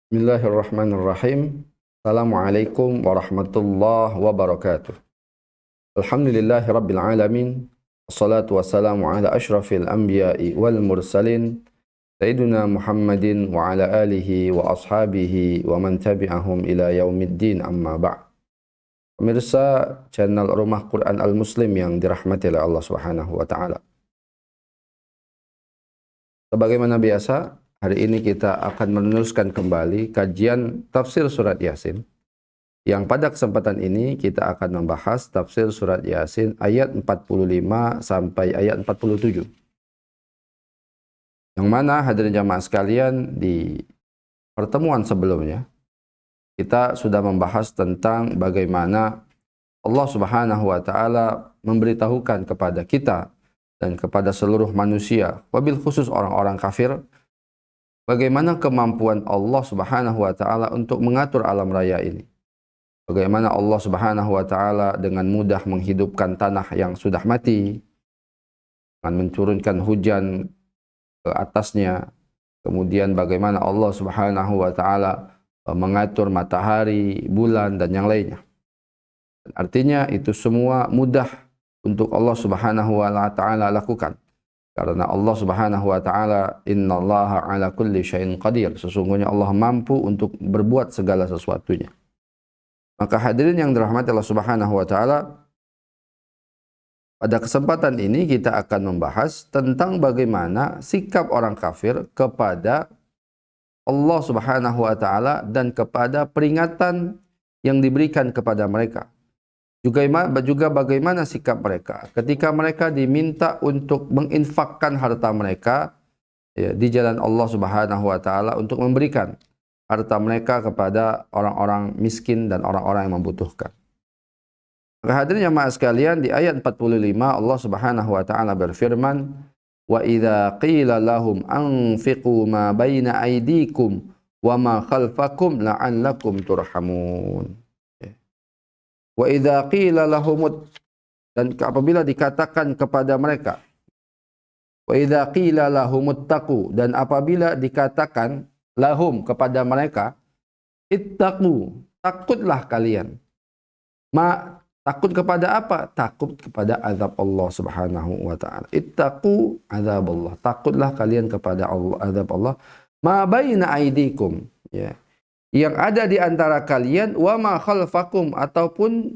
Bismillahirrahmanirrahim. Assalamualaikum warahmatullahi wabarakatuh. Alhamdulillahi rabbil alamin. Wassalatu wassalamu ala ashrafil anbiya'i wal mursalin. Sayyidina Muhammadin wa ala alihi wa ashabihi wa man tabi'ahum ila yaumiddin amma ba'd. Pemirsa channel Rumah Quran Al-Muslim yang dirahmati oleh Allah Subhanahu wa taala. Sebagaimana biasa, hari ini kita akan meneruskan kembali kajian tafsir surat Yasin. Yang pada kesempatan ini kita akan membahas tafsir surat Yasin ayat 45 sampai ayat 47. Yang mana hadirin jamaah sekalian, di pertemuan sebelumnya kita sudah membahas tentang bagaimana Allah Subhanahu wa taala memberitahukan kepada kita dan kepada seluruh manusia, wabil khusus orang-orang kafir, bagaimana kemampuan Allah Subhanahu wa taala untuk mengatur alam raya ini. Bagaimana Allah Subhanahu wa taala dengan mudah menghidupkan tanah yang sudah mati, dengan menurunkan hujan ke atasnya. Kemudian bagaimana Allah Subhanahu wa taala mengatur matahari, bulan dan yang lainnya. Artinya itu semua mudah untuk Allah Subhanahu wa taala lakukan. Karena Allah Subhanahu wa taala, innallaha ala kulli syai'in qadir. Sesungguhnya Allah mampu untuk berbuat segala sesuatunya. Maka hadirin yang dirahmati Allah Subhanahu wa taala, pada kesempatan ini kita akan membahas tentang bagaimana sikap orang kafir kepada Allah Subhanahu wa taala dan kepada peringatan yang diberikan kepada mereka. Juga bagaimana sikap mereka ketika mereka diminta untuk menginfakkan harta mereka di jalan Allah Subhanahu wa taala, untuk memberikan harta mereka kepada orang-orang miskin dan orang-orang yang membutuhkan. Maka hadirin jemaah sekalian, di ayat 45 Allah Subhanahu wa taala berfirman, "Wa idza qila lahum anfiqu ma baina aydikum wa ma khalfakum la'allakum turhamun." Wa idza qila lahum, dan apabila dikatakan kepada mereka, wa idza qila lahumuttaqu, dan apabila dikatakan lahum kepada mereka, ittaqu, takutlah kalian. Takut kepada apa? Takut kepada azab Allah Subhanahu wa taala. Ittaqu azab Allah, takutlah kalian kepada Allah, azab Allah. Ma baina aidikum, ya, yang ada di antara kalian, wa ma khalfakum, ataupun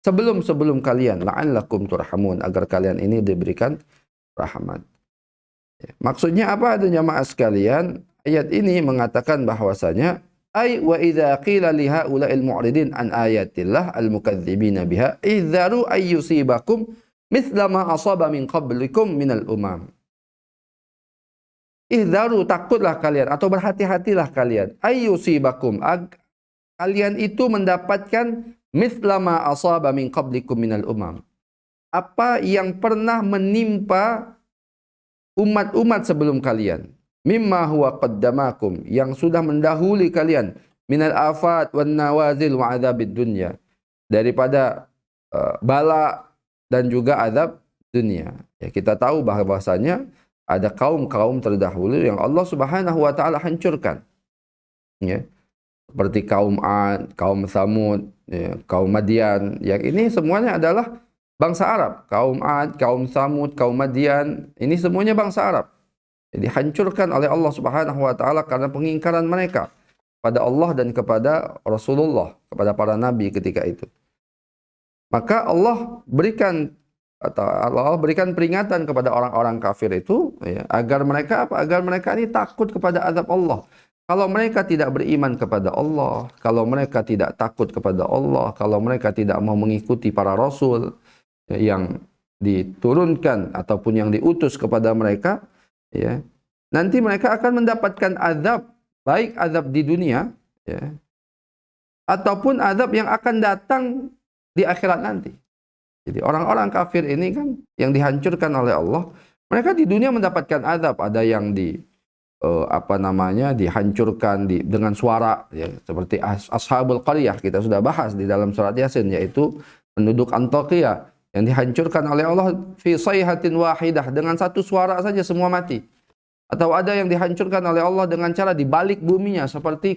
sebelum kalian, la'allakum turhamun, agar kalian ini diberikan rahmat. Maksudnya apa itu jamaah sekalian? Ayat ini mengatakan bahwasanya ay wa idza qila li haula'il mu'ridin an ayatillah al-mukadzibina biha idzaru ay yusibakum mithla ma asaba min qablikum minal umam. Ihdaru, takutlah kalian atau berhati-hatilah kalian, ayyusibakum, kalian itu mendapatkan mithla ma asaba min qablikum minal umam, apa yang pernah menimpa umat-umat sebelum kalian, mimma huwa qaddamakum, yang sudah mendahului kalian, minal afat wan nawazil wa adzabid dunya, daripada bala dan juga azab dunia. Ya, kita tahu bahwasanya ada kaum-kaum terdahulu yang Allah Subhanahu wa taala hancurkan. Ya. Seperti kaum Ad, kaum Tsamud, ya, kaum Madian. Yang ini semuanya adalah bangsa Arab. Kaum Ad, kaum Tsamud, kaum Madian, ini semuanya bangsa Arab. Jadi dihancurkan oleh Allah Subhanahu wa taala karena pengingkaran mereka pada Allah dan kepada Rasulullah, kepada para nabi ketika itu. Maka Allah berikan peringatan kepada orang-orang kafir itu, ya, agar mereka apa? Agar mereka ini takut kepada azab Allah. Kalau mereka tidak beriman kepada Allah, kalau mereka tidak takut kepada Allah, kalau mereka tidak mau mengikuti para rasul yang diturunkan ataupun yang diutus kepada mereka, ya, nanti mereka akan mendapatkan azab, baik azab di dunia, ya, ataupun azab yang akan datang di akhirat nanti. Jadi orang-orang kafir ini kan yang dihancurkan oleh Allah, mereka di dunia mendapatkan azab, ada yang dihancurkan dengan suara, ya, seperti Ashabul Qaryah, kita sudah bahas di dalam surat Yasin, yaitu penduduk Antakya yang dihancurkan oleh Allah fi sayhatin wahidah, dengan satu suara saja semua mati. Atau ada yang dihancurkan oleh Allah dengan cara dibalik buminya seperti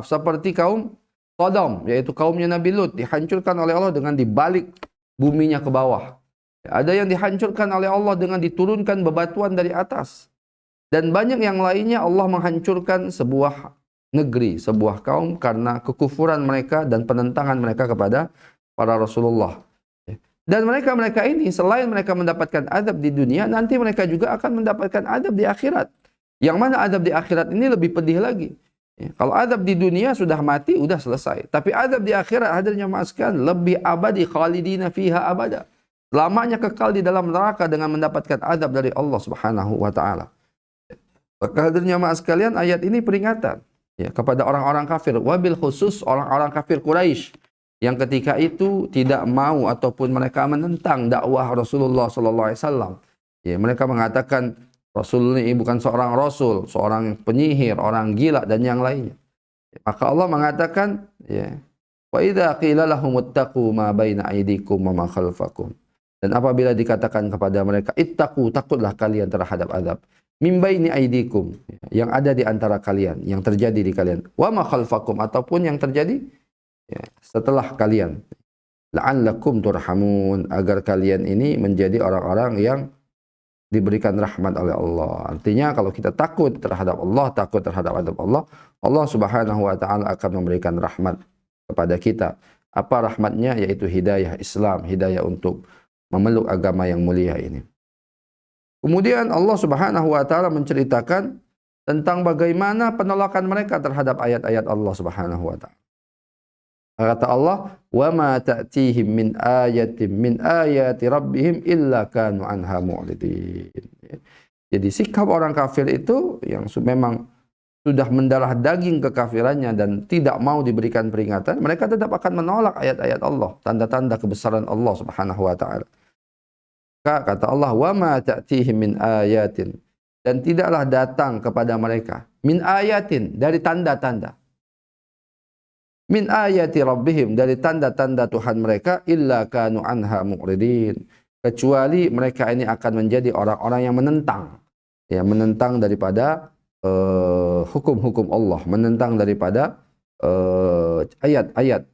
seperti kaum Sodom, yaitu kaumnya Nabi Lut, dihancurkan oleh Allah dengan dibalik buminya ke bawah. Ada yang dihancurkan oleh Allah dengan diturunkan bebatuan dari atas. Dan banyak yang lainnya Allah menghancurkan sebuah negeri, sebuah kaum karena kekufuran mereka dan penentangan mereka kepada para Rasulullah. Dan mereka-mereka ini selain mereka mendapatkan adab di dunia, nanti mereka juga akan mendapatkan adab di akhirat. Yang mana adab di akhirat ini lebih pedih lagi. Kalau adab di dunia sudah mati, sudah selesai. Tapi adab di akhirat, hadirnya sekalian, lebih abadi, khalidina fiha abada. Lamanya kekal di dalam neraka dengan mendapatkan adab dari Allah Subhanahu wa taala. Maka hadirnya sekalian, ayat ini peringatan kepada orang-orang kafir, wabil khusus orang-orang kafir Quraisy yang ketika itu tidak mau ataupun mereka menentang dakwah Rasulullah sallallahu alaihi wasallam. Mereka mengatakan Rasul ini bukan seorang rasul, seorang penyihir, orang gila dan yang lainnya. Maka Allah mengatakan, wa idza qila lahum ittaqu ma baina aydikum wa ma khalfakum. Dan apabila dikatakan kepada mereka, ittaqu, takutlah kalian terhadap azab. Min baini aydikum, yang ada di antara kalian, yang terjadi di kalian. Wa ma khalfakum, ataupun yang terjadi setelah kalian. La'allakum turhamun, agar kalian ini menjadi orang-orang yang diberikan rahmat oleh Allah. Artinya kalau kita takut terhadap Allah, takut terhadap adab Allah, Allah Subhanahu wa taala akan memberikan rahmat kepada kita. Apa rahmatnya? Yaitu hidayah Islam, hidayah untuk memeluk agama yang mulia ini. Kemudian Allah Subhanahu wa taala menceritakan tentang bagaimana penolakan mereka terhadap ayat-ayat Allah Subhanahu wa taala. Kata Allah, "Wa ma ta'tihim min ayatin min ayati rabbihim illa kanu anha mu'ridin." Jadi sikap orang kafir itu yang memang sudah mendarah daging kekafirannya dan tidak mau diberikan peringatan, mereka tetap akan menolak ayat-ayat Allah, tanda-tanda kebesaran Allah Subhanahu wa taala. Kata Allah, "Wa ma ta'tihim min ayatin." Dan tidaklah datang kepada mereka min ayatin, dari tanda-tanda. Min ayati rabbihim, dari tanda-tanda Tuhan mereka, illa kanu anha mu'ridin, kecuali mereka ini akan menjadi orang-orang yang menentang, menentang daripada hukum-hukum Allah, menentang daripada ayat-ayat,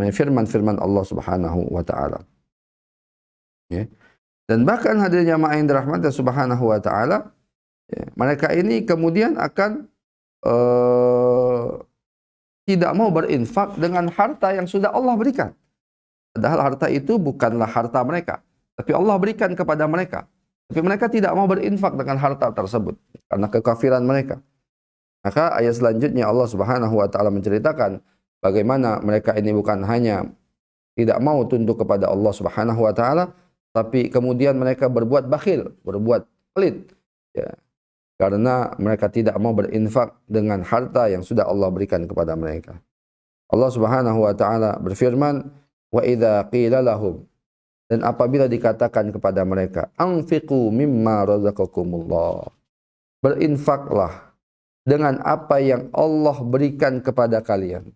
firman-firman Allah Subhanahu wa taala. Dan bahkan hadirnya jamaah yang dirahmati Subhanahu wa taala, mereka ini kemudian akan tidak mau berinfak dengan harta yang sudah Allah berikan. Padahal harta itu bukanlah harta mereka, tapi Allah berikan kepada mereka. Tapi mereka tidak mau berinfak dengan harta tersebut karena kekafiran mereka. Maka ayat selanjutnya Allah Subhanahu wa taala menceritakan bagaimana mereka ini bukan hanya tidak mau tunduk kepada Allah Subhanahu wa taala, tapi kemudian mereka berbuat bakhil, berbuat pelit. Karena mereka tidak mau berinfak dengan harta yang sudah Allah berikan kepada mereka. Allah Subhanahu wa taala berfirman, "Wa idza qila lahum," dan apabila dikatakan kepada mereka, "Anfiqu mimma razaqakumullah," berinfaklah dengan apa yang Allah berikan kepada kalian.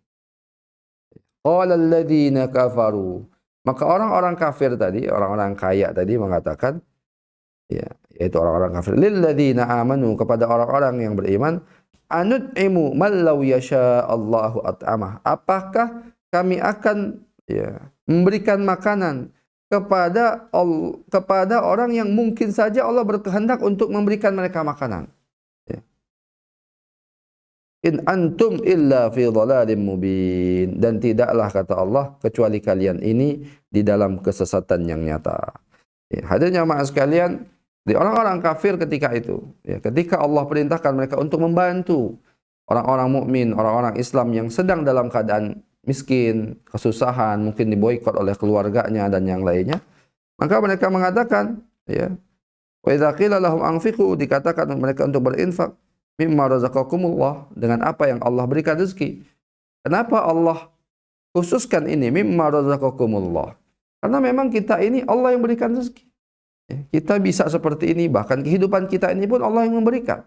Qala alladziina kafaru, maka orang-orang kafir tadi, orang-orang kaya tadi mengatakan, yaitu orang-orang kafir, lilladzina amanu, kepada orang-orang yang beriman, anut'imu man law yasha Allahu at'amah, apakah kami akan memberikan makanan kepada orang yang mungkin saja Allah berkehendak untuk memberikan mereka makanan. In antum illa fi dhalalim mubin, dan tidaklah, kata Allah, kecuali kalian ini di dalam kesesatan yang nyata. Hadirnya jamaah sekalian, di orang-orang kafir ketika itu, ketika Allah perintahkan mereka untuk membantu orang-orang mukmin, orang-orang Islam yang sedang dalam keadaan miskin, kesusahan, mungkin diboikot oleh keluarganya dan yang lainnya, maka mereka mengatakan, wa idza qila lahum anfiqu, dikatakan mereka untuk berinfak, mimma razaqakumullah, dengan apa yang Allah berikan rezeki. Kenapa Allah khususkan ini mimma razaqakumullah? Karena memang kita ini Allah yang berikan rezeki. Kita bisa seperti ini, bahkan kehidupan kita ini pun Allah yang memberikan.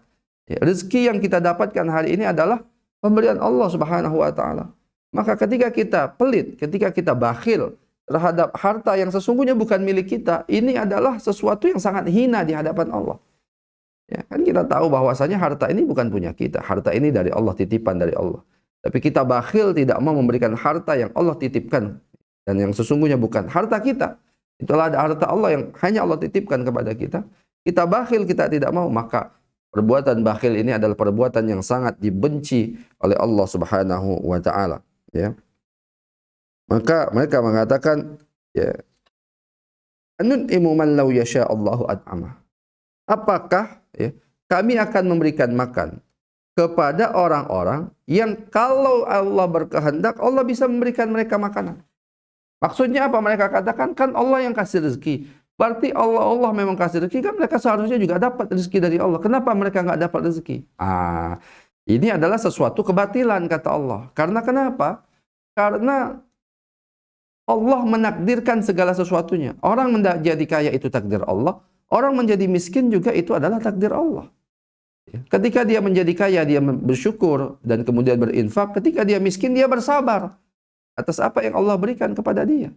Rezeki yang kita dapatkan hari ini adalah pemberian Allah Subhanahu wa taala. Maka ketika kita pelit, ketika kita bakhil terhadap harta yang sesungguhnya bukan milik kita, ini adalah sesuatu yang sangat hina di hadapan Allah. Ya, kan kita tahu bahwasanya harta ini bukan punya kita. Harta ini dari Allah, titipan dari Allah. Tapi kita bakhil tidak mau memberikan harta yang Allah titipkan dan yang sesungguhnya bukan harta kita. Itulah ada harta Allah yang hanya Allah titipkan kepada kita. Kita bakhil, kita tidak mau, maka perbuatan bakhil ini adalah perbuatan yang sangat dibenci oleh Allah Subhanahu wa taala, ya. Maka mereka mengatakan, ya, anun'imu man law yasha Allahu at'amah. Apakah, ya, kami akan memberikan makan kepada orang-orang yang kalau Allah berkehendak, Allah bisa memberikan mereka makanan. Maksudnya apa mereka katakan? Kan Allah yang kasih rezeki. Berarti Allah memang kasih rezeki, kan mereka seharusnya juga dapat rezeki dari Allah. Kenapa mereka nggak dapat rezeki? Ini adalah sesuatu kebatilan, kata Allah. Karena kenapa? Karena Allah menakdirkan segala sesuatunya. Orang menjadi kaya itu takdir Allah. Orang menjadi miskin juga itu adalah takdir Allah. Ketika dia menjadi kaya, dia bersyukur dan kemudian berinfak. Ketika dia miskin, dia bersabar atas apa yang Allah berikan kepada dia.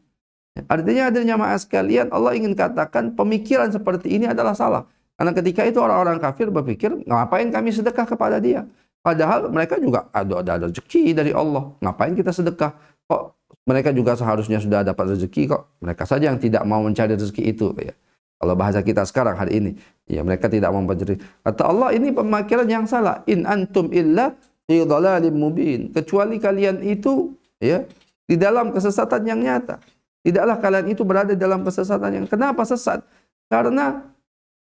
Artinya hadirnya jemaah sekalian, Allah ingin katakan pemikiran seperti ini adalah salah. Karena ketika itu orang-orang kafir berpikir, ngapain kami sedekah kepada dia? Padahal mereka juga ada rezeki dari Allah. Ngapain kita sedekah? Kok mereka juga seharusnya sudah dapat rezeki kok. Mereka saja yang tidak mau mencari rezeki itu, ya. Kalau bahasa kita sekarang hari ini, ya, mereka tidak mau mencari. Kata Allah, ini pemikiran yang salah. In antum illa fi dhalalim mubin. Kecuali kalian itu, ya, di dalam kesesatan yang nyata. Tidaklah kalian itu berada dalam kesesatan yang, kenapa sesat? Karena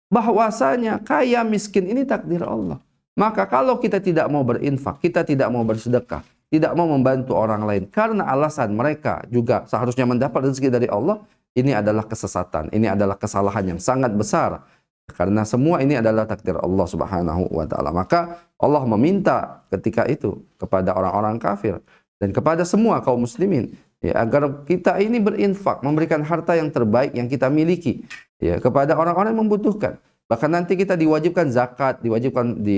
bahwasanya kaya miskin ini takdir Allah. Maka kalau kita tidak mau berinfak, kita tidak mau bersedekah, tidak mau membantu orang lain karena alasan mereka juga seharusnya mendapat rezeki dari Allah, ini adalah kesesatan, ini adalah kesalahan yang sangat besar. Karena semua ini adalah takdir Allah Subhanahu wa taala. Maka Allah meminta ketika itu kepada orang-orang kafir dan kepada semua kaum muslimin, ya, agar kita ini berinfak, memberikan harta yang terbaik yang kita miliki, ya, kepada orang-orang yang membutuhkan. Bahkan nanti kita diwajibkan zakat,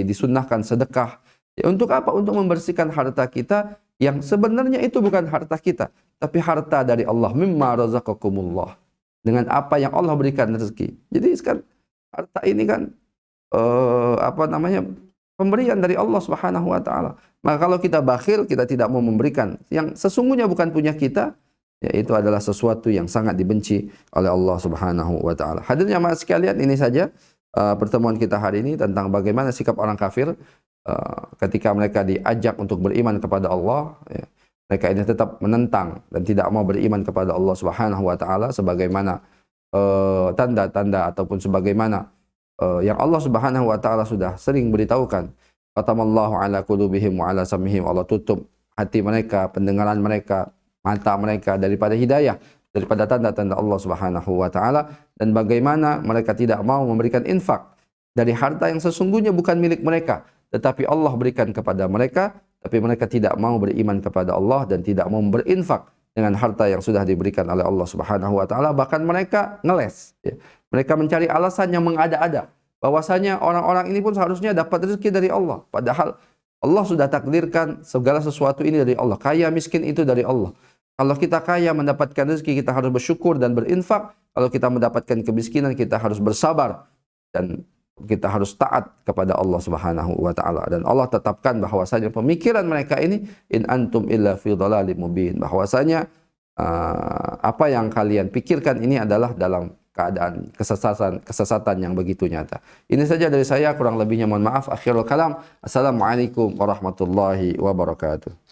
disunnahkan sedekah. Ya, untuk apa? Untuk membersihkan harta kita yang sebenarnya itu bukan harta kita, tapi harta dari Allah. Mimma razaqakumullah. Dengan apa yang Allah berikan rezeki. Jadi sekarang harta ini kan pemberian dari Allah Subhanahu wa taala. Maka kalau kita bakhil, kita tidak mau memberikan yang sesungguhnya bukan punya kita, ya, itu adalah sesuatu yang sangat dibenci oleh Allah Subhanahu wa taala. Hadirnya jemaah sekalian, ini saja pertemuan kita hari ini tentang bagaimana sikap orang kafir ketika mereka diajak untuk beriman kepada Allah, ya, mereka ini tetap menentang dan tidak mau beriman kepada Allah Subhanahu wa taala sebagaimana tanda-tanda ataupun sebagaimana yang Allah Subhanahu wa taala sudah sering beritahukan. Qatamallahu ala qulubihim wa ala sam'ihim. Allah tutup hati mereka, pendengaran mereka, mata mereka daripada hidayah, daripada tanda-tanda Allah Subhanahu wa taala, dan bagaimana mereka tidak mau memberikan infak dari harta yang sesungguhnya bukan milik mereka, tetapi Allah berikan kepada mereka, tapi mereka tidak mau beriman kepada Allah dan tidak mau berinfak dengan harta yang sudah diberikan oleh Allah Subhanahu wa taala. Bahkan mereka ngeles, ya. Mereka mencari alasan yang mengada-ada bahwasanya orang-orang ini pun seharusnya dapat rezeki dari Allah, padahal Allah sudah takdirkan segala sesuatu ini dari Allah. Kaya miskin itu dari Allah. Kalau kita kaya mendapatkan rezeki, kita harus bersyukur dan berinfak. Kalau kita mendapatkan kemiskinan, kita harus bersabar dan kita harus taat kepada Allah Subhanahu wa taala. Dan Allah tetapkan bahwasanya pemikiran mereka ini, in antum illa fi dhalalim mubin, bahwasanya apa yang kalian pikirkan ini adalah dalam keadaan kesesatan yang begitu nyata. Ini saja dari saya, kurang lebihnya mohon maaf. Akhirul kalam. Assalamualaikum warahmatullahi wabarakatuh.